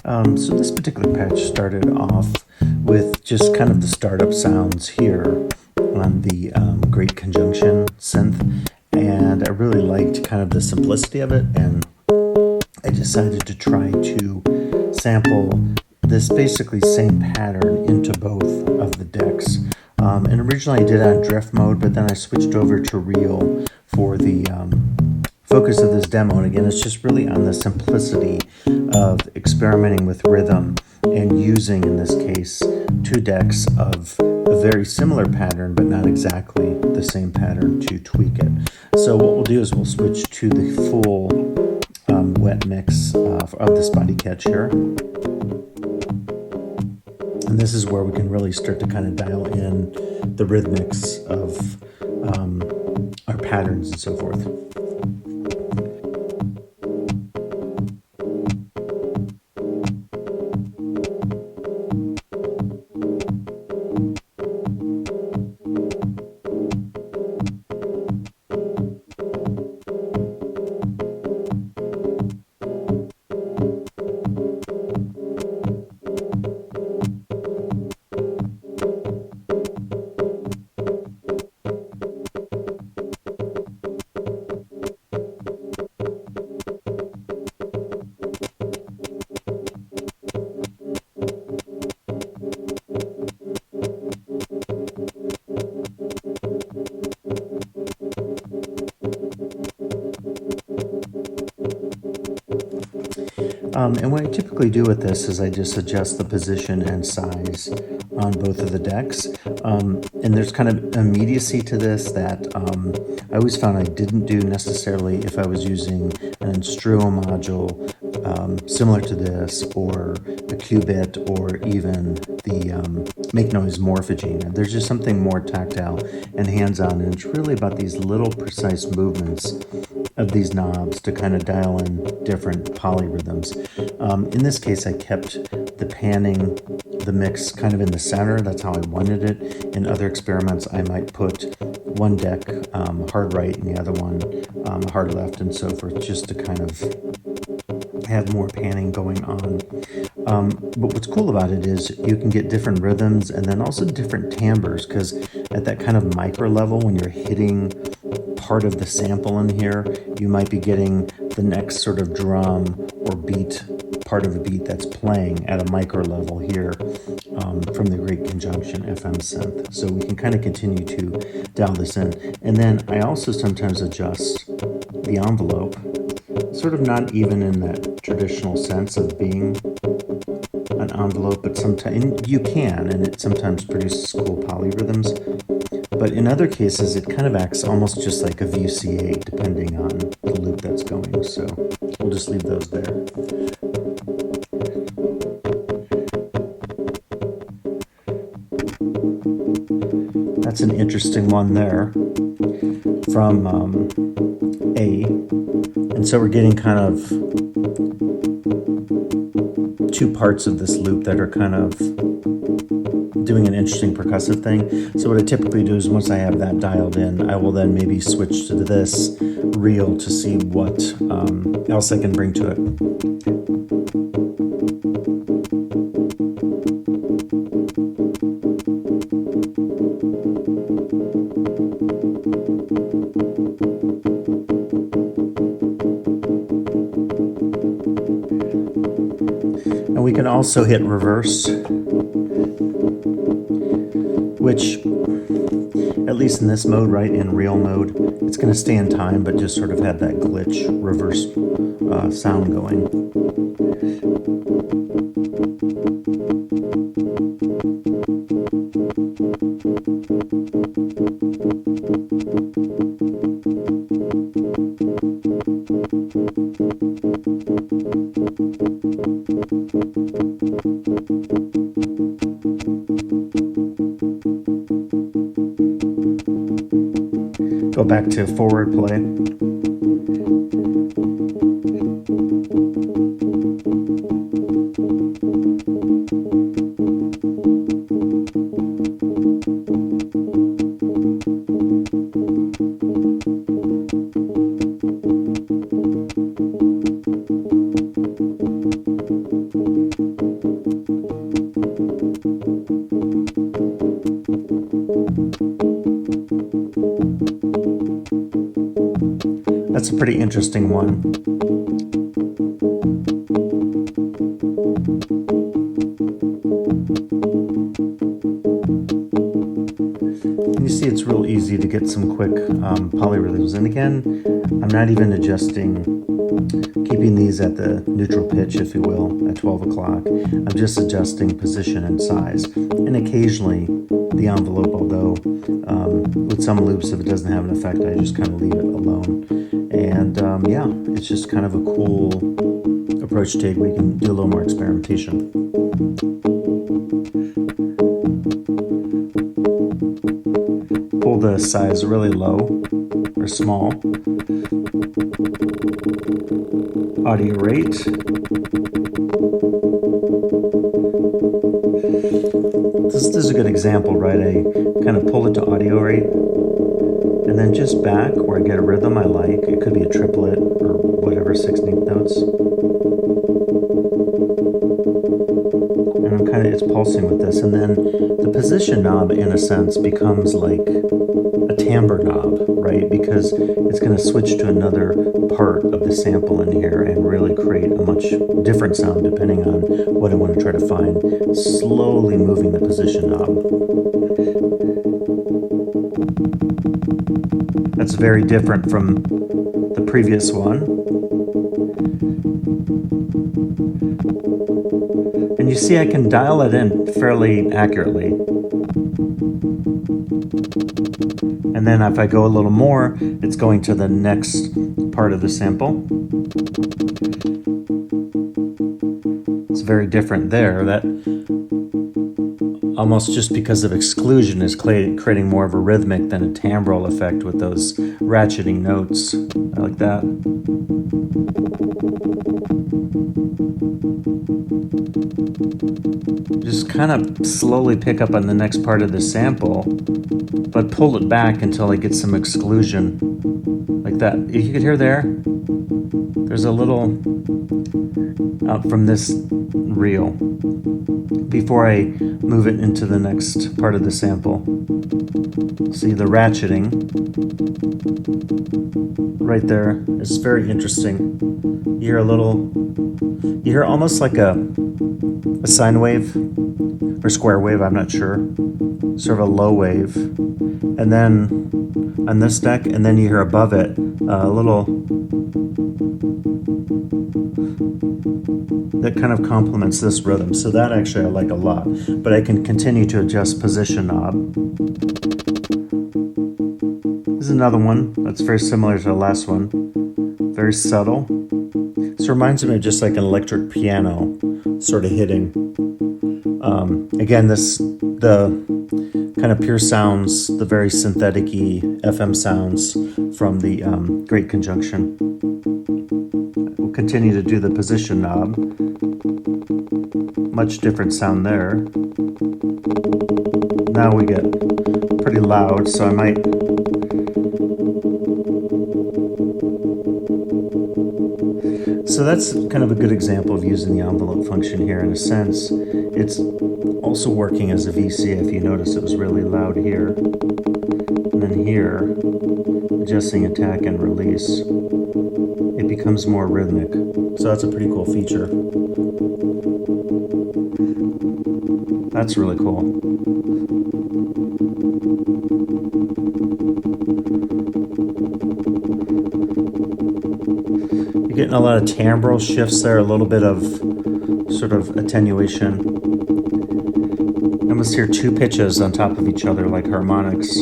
So this particular patch started off with just kind of the startup sounds here on the Great Conjunction synth, and I really liked kind of the simplicity of it, and I decided to try to sample this basically same pattern into both of the decks. And originally I did it on drift mode, but then I switched over to real for the focus of this demo. And again, it's just really on the simplicity of experimenting with rhythm and using, in this case, two decks of a very similar pattern, but not exactly the same pattern, to tweak it. So what we'll do is we'll switch to the full wet mix of the Spotykach here. And this is where we can really start to kind of dial in the rhythmics of our patterns and so forth. And what I typically do with this is I just adjust the position and size on both of the decks. And there's kind of immediacy to this that I always found I didn't do necessarily if I was using an Instruo module similar to this, or a qubit, or even the Make Noise Morphogene. There's just something more tactile and hands-on, and it's really about these little precise movements of these knobs to kind of dial in different polyrhythms. In this case, I kept the panning, the mix kind of in the center. That's how I wanted it. In other experiments, I might put one deck hard right and the other one hard left and so forth, just to kind of have more panning going on. But what's cool about it is you can get different rhythms and then also different timbres, because at that kind of micro level, when you're hitting part of the sample in here, you might be getting the next sort of drum or beat, part of a beat that's playing at a micro level here from the Great Conjunction FM synth. So we can kind of continue to dial this in. And then I also sometimes adjust the envelope, sort of not even in that traditional sense of being an envelope, but sometimes you can, and it sometimes produces cool polyrhythms. But in other cases, it kind of acts almost just like a VCA, depending on the loop that's going. So we'll just leave those there. That's an interesting one there from A. And so we're getting kind of two parts of this loop that are kind of doing an interesting percussive thing. So what I typically do is once I have that dialed in, I will then maybe switch to this reel to see what else I can bring to it. And we can also hit reverse, which, at least in this mode, right, in real mode, it's going to stay in time, but just sort of have that glitch reverse sound going. Go back to forward play. That's a pretty interesting one. And you see it's real easy to get some quick polyrhythms. And again, I'm not even adjusting, keeping these at the neutral pitch, if you will, at 12 o'clock. I'm just adjusting position and size. And occasionally the envelope, although with some loops, if it doesn't have an effect, I just kind of leave it alone. And yeah, it's just kind of a cool approach to take. We can do a little more experimentation. Pull the size really low or small. Audio rate. This is a good example, right? I kind of pull it to audio rate and then just back where I get a rhythm I like. It could be a triplet or whatever, 16th notes. And I'm kind of, it's pulsing with this. And then the position knob, in a sense, becomes like a timbre knob, right? Because it's going to switch to another part of the sample in here and really create a much different sound depending on what I want to try to find. Slowly moving the position knob. That's very different from the previous one. And you see I can dial it in fairly accurately. And then if I go a little more, it's going to the next part of the sample. It's very different there. That almost just because of exclusion is creating more of a rhythmic than a timbral effect with those ratcheting notes. I like that. Just kind of slowly pick up on the next part of the sample, but pull it back until I get some exclusion, like that. You could hear there's a little out from this reel before I move it into the next part of the sample. See the ratcheting right there. It's very interesting. You hear almost like a sine wave or square wave, I'm not sure. Sort of a low wave. And then on this deck, and then you hear above it a little that kind of complements this rhythm. So that actually I like a lot. But I can continue to adjust position knob. This is another one that's very similar to the last one. Very subtle. This reminds me of just like an electric piano sort of hitting. Again, the kind of pure sounds, the very synthetic-y FM sounds from the Great Conjunction. We'll continue to do the position knob. Much different sound there. Now we get pretty loud, so I might So that's kind of a good example of using the envelope function here. In a sense, it's also working as a VC. If you notice, it was really loud here. And then here, adjusting attack and release, it becomes more rhythmic. So that's a pretty cool feature. That's really cool. You're getting a lot of timbral shifts there, a little bit of sort of attenuation. You almost hear two pitches on top of each other like harmonics.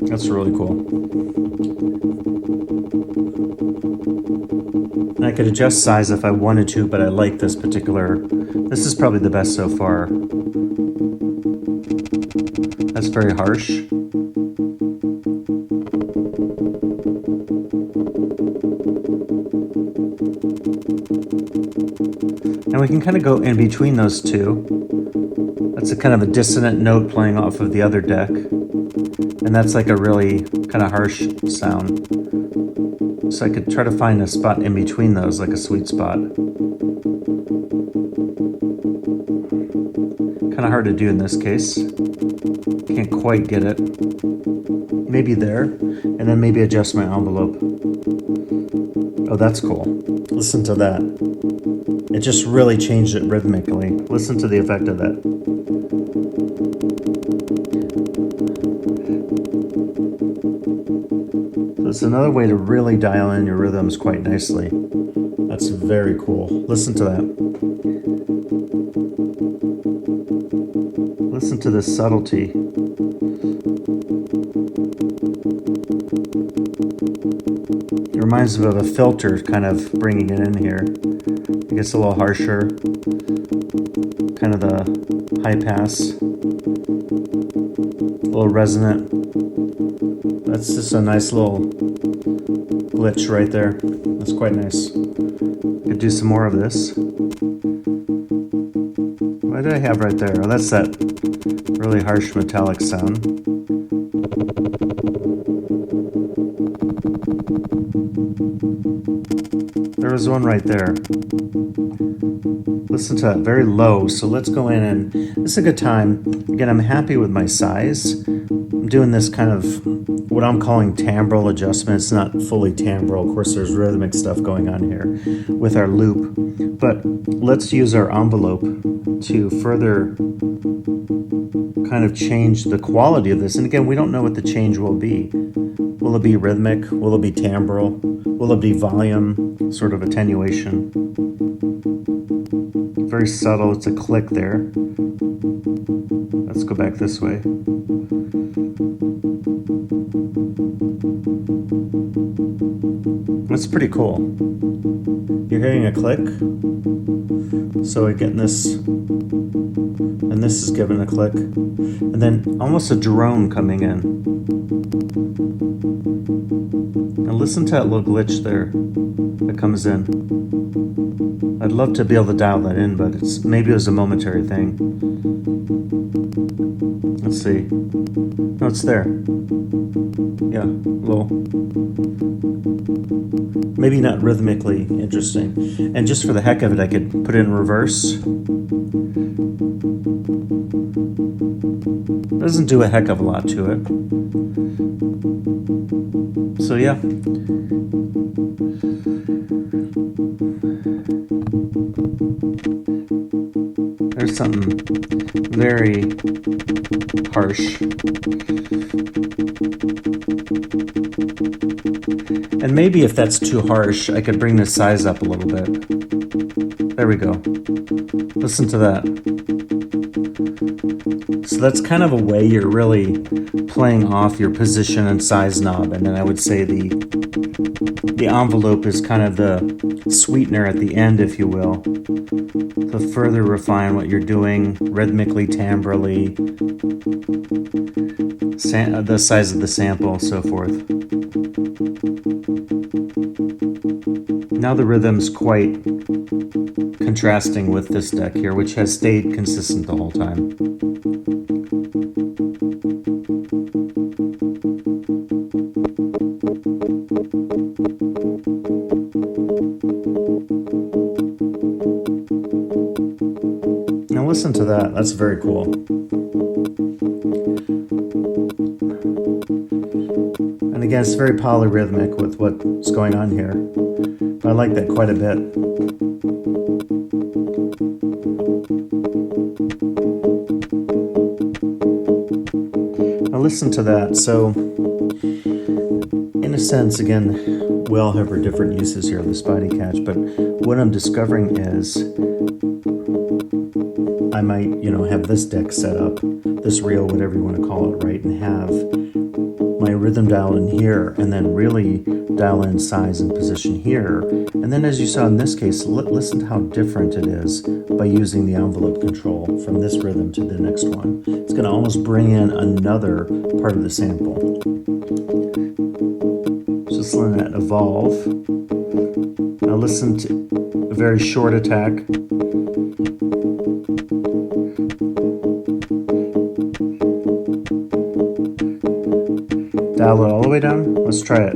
That's really cool. And I could adjust size if I wanted to, but I like this particular. This is probably the best so far. That's very harsh. And we can kind of go in between those two. That's a kind of a dissonant note playing off of the other deck. And that's like a really kind of harsh sound. So I could try to find a spot in between those, like a sweet spot. Kind of hard to do in this case. Can't quite get it. maybe there, and then maybe adjust my envelope. Oh, that's cool. Listen to that. It just really changed it rhythmically. Listen to the effect of that. So it's another way to really dial in your rhythms quite nicely. That's very cool. Listen to that. Listen to this subtlety. It reminds me of a filter kind of bringing it in here. It gets a little harsher. Kind of the high pass. A little resonant. That's just a nice little glitch right there. That's quite nice. Could do some more of this. What did I have right there? Oh, that's that really harsh metallic sound. There was one right there. Listen to that, very low. So let's go in, and this is a good time. Again, I'm happy with my size. I'm doing this kind of what I'm calling timbral adjustment. It's not fully timbral. Of course, there's rhythmic stuff going on here with our loop. But let's use our envelope to further kind of change the quality of this. And again, we don't know what the change will be. Will it be rhythmic? Will it be timbral? Will it be volume, sort of attenuation? Very subtle, it's a click there. Let's go back this way. That's pretty cool. You're hearing a click. So we're getting this, and this is giving a click. And then almost a drone coming in. Now listen to that little glitch there that comes in. I'd love to be able to dial that in, but maybe it was a momentary thing. Let's see. No, it's there. Yeah, low. Maybe not rhythmically interesting. And just for the heck of it, I could put it in reverse. Doesn't do a heck of a lot to it. So yeah. There's something very harsh. And maybe if that's too harsh, I could bring the size up a little bit. There we go. Listen to that. So that's kind of a way you're really playing off your position and size knob. And then I would say the envelope is kind of the sweetener at the end, if you will, to further refine what you're doing rhythmically, timbrally, the size of the sample, so forth. Now the rhythm's quite contrasting with this deck here, which has stayed consistent the whole time. Now listen to that, that's very cool. And again, it's very polyrhythmic with what's going on here. I like that quite a bit. Now listen to that. So, in a sense, again, we all have our different uses here of the Spotykach, but what I'm discovering is I might, have this deck set up, this reel, whatever you want to call it, right, and have my rhythm dial in here, and then really dial in size and position here. And then as you saw in this case, listen to how different it is by using the envelope control from this rhythm to the next one. It's going to almost bring in another part of the sample. Just letting that evolve. Now listen to a very short attack. Dial it all the way down. Let's try it.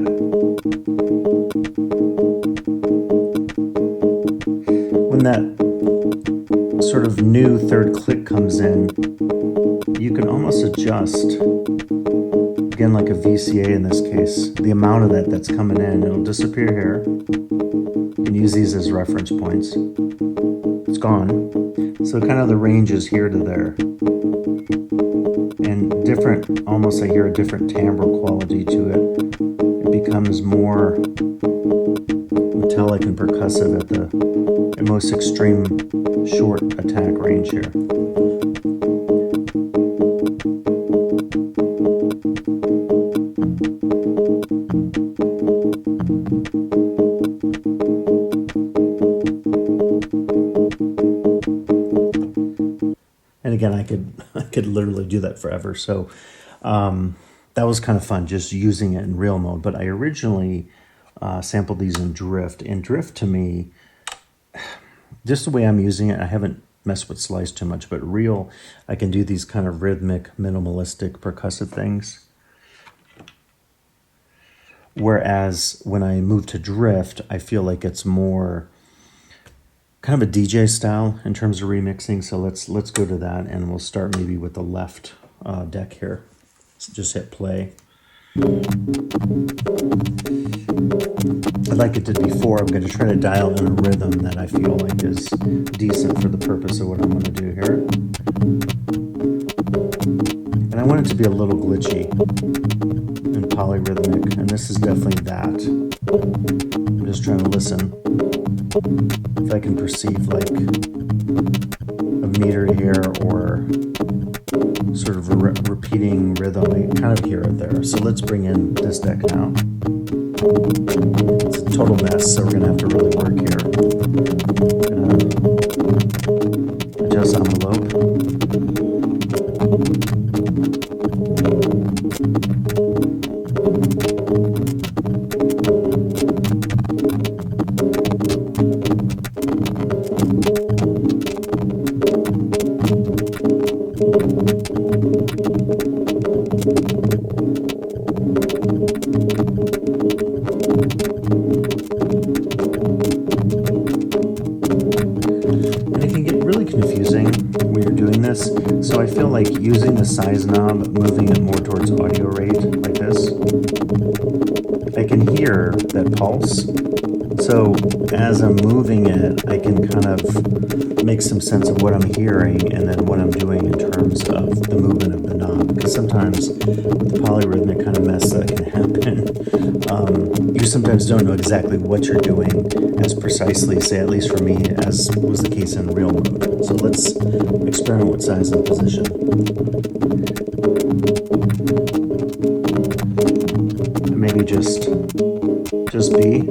When that sort of new third click comes in, you can almost adjust. again, like a VCA in this case, the amount of that that's coming in, it'll disappear here. You can use these as reference points. It's gone. So kind of the range is here to there. And different, almost I hear a different timbre quality to it. It becomes more metallic and percussive at the most extreme short attack range here. And again, I could literally do that forever. So that was kind of fun, just using it in real mode. But I originally sampled these in Drift. And Drift, to me, just the way I'm using it, I haven't messed with Slice too much, but Real, I can do these kind of rhythmic, minimalistic, percussive things. Whereas when I move to Drift, I feel like it's more kind of a DJ style in terms of remixing. So let's go to that, and we'll start maybe with the left deck here. So just hit play. Like it did before, I'm going to try to dial in a rhythm that I feel like is decent for the purpose of what I'm going to do here. And I want it to be a little glitchy and polyrhythmic, and this is definitely that. I'm just trying to listen if I can perceive like a meter here or sort of a repeating rhythm. I kind of hear it there. So let's bring in this deck now. It's a total mess, so we're going to have to really work here. Adjust envelope. So I feel like using the size knob, moving it more towards audio rate like this, I can hear that pulse. So as I'm moving it, I can kind of make some sense of what I'm hearing and then what I'm doing in terms of the movement of the knob. Because sometimes with the polyrhythmic kind of mess that can happen, you sometimes don't know exactly what you're doing as precisely, say at least for me, as was the case in real mode. So let's experiment with size and position. Maybe just B.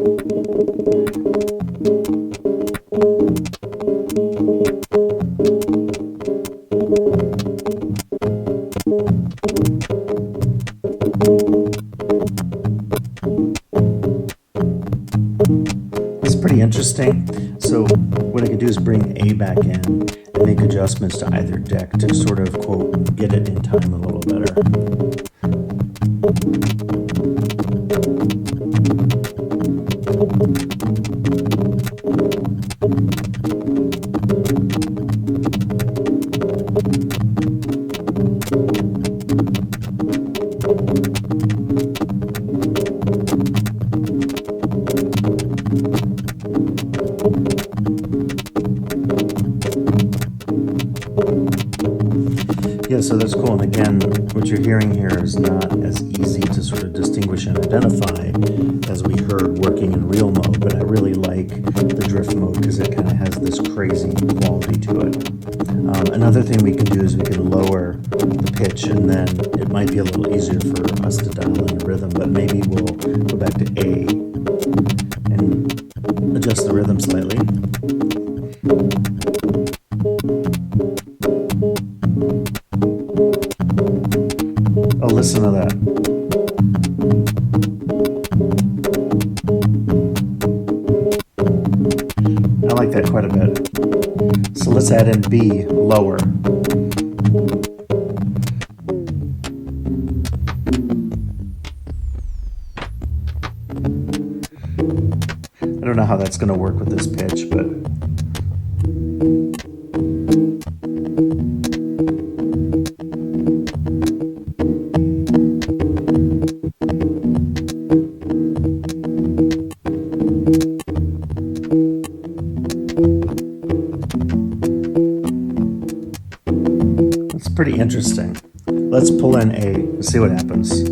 It's pretty interesting. So what I could do is bring A back in and make adjustments to either deck to sort of, quote, get it in time a little better. Yeah, so that's cool. And again, what you're hearing here is not as easy to sort of distinguish and identify as we heard working in real mode, but I really like the drift mode because it kind of has this crazy quality to it. Another thing we can do is we can lower the pitch, and then it might be a little easier for us to dial in a rhythm, but maybe we'll go back to A and adjust the rhythm slightly. Oh, listen to that. I like that quite a bit. So let's add in B, lower. I don't know how that's going to work with this pitch, but pretty interesting. Let's pull in A and see what happens.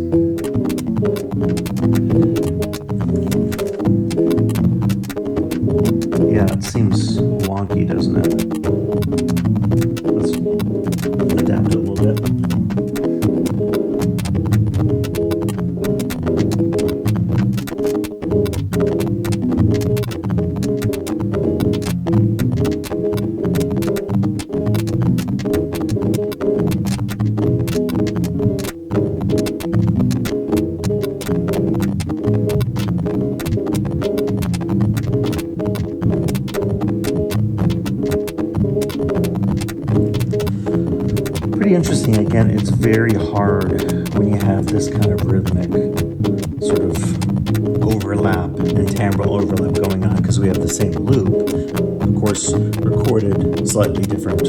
Yeah, it seems wonky, doesn't it? Let's adapt it a little bit. Pretty interesting. Again, it's very hard when you have this kind of rhythmic sort of overlap and timbral overlap going on, because we have the same loop, of course, recorded slightly different.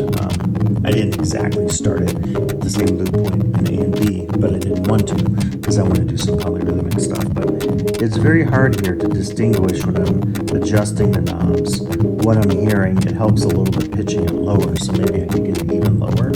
I didn't exactly start it at the same loop point in A and B, but I didn't want to, because I want to do some polyrhythmic stuff. But it's very hard here to distinguish when I'm adjusting the knobs. What I'm hearing, it helps a little bit pitching it lower, so maybe I could get it even lower.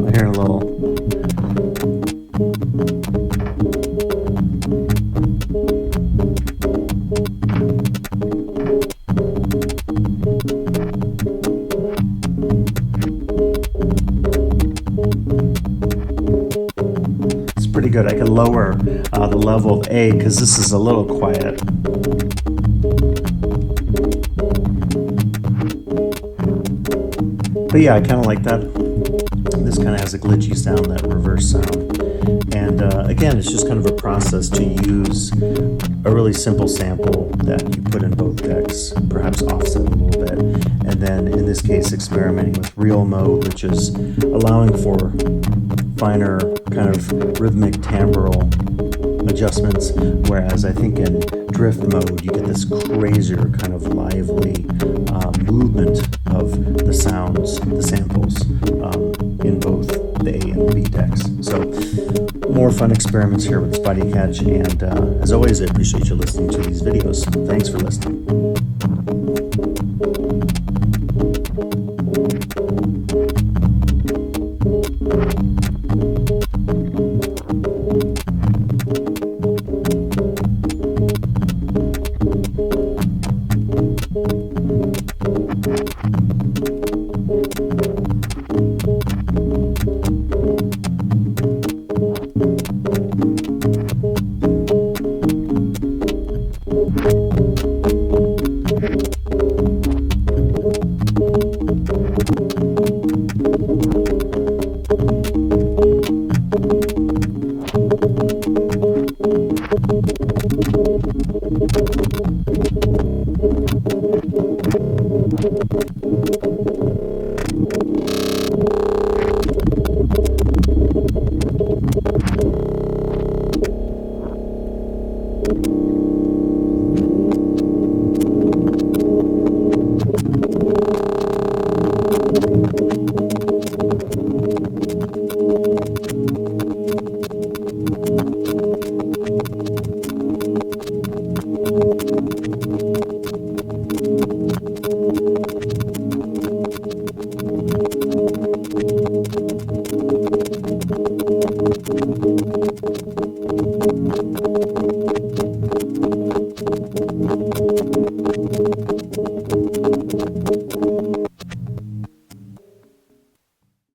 I hear a little. It's pretty good. I can lower the level of A because this is a little quiet. But yeah, I kind of like that. This kind of has a glitchy sound, that reverse sound. And again, it's just kind of a process to use a really simple sample that you put in both decks, perhaps offset a little bit, and then in this case experimenting with real mode, which is allowing for finer kind of rhythmic timbral adjustments, whereas I think in drift mode you get this crazier kind of lively movement of the sounds, the samples, in both the A and the B decks. So more fun experiments here with Spotykach, and as always, I appreciate you listening to these videos. Thanks for listening.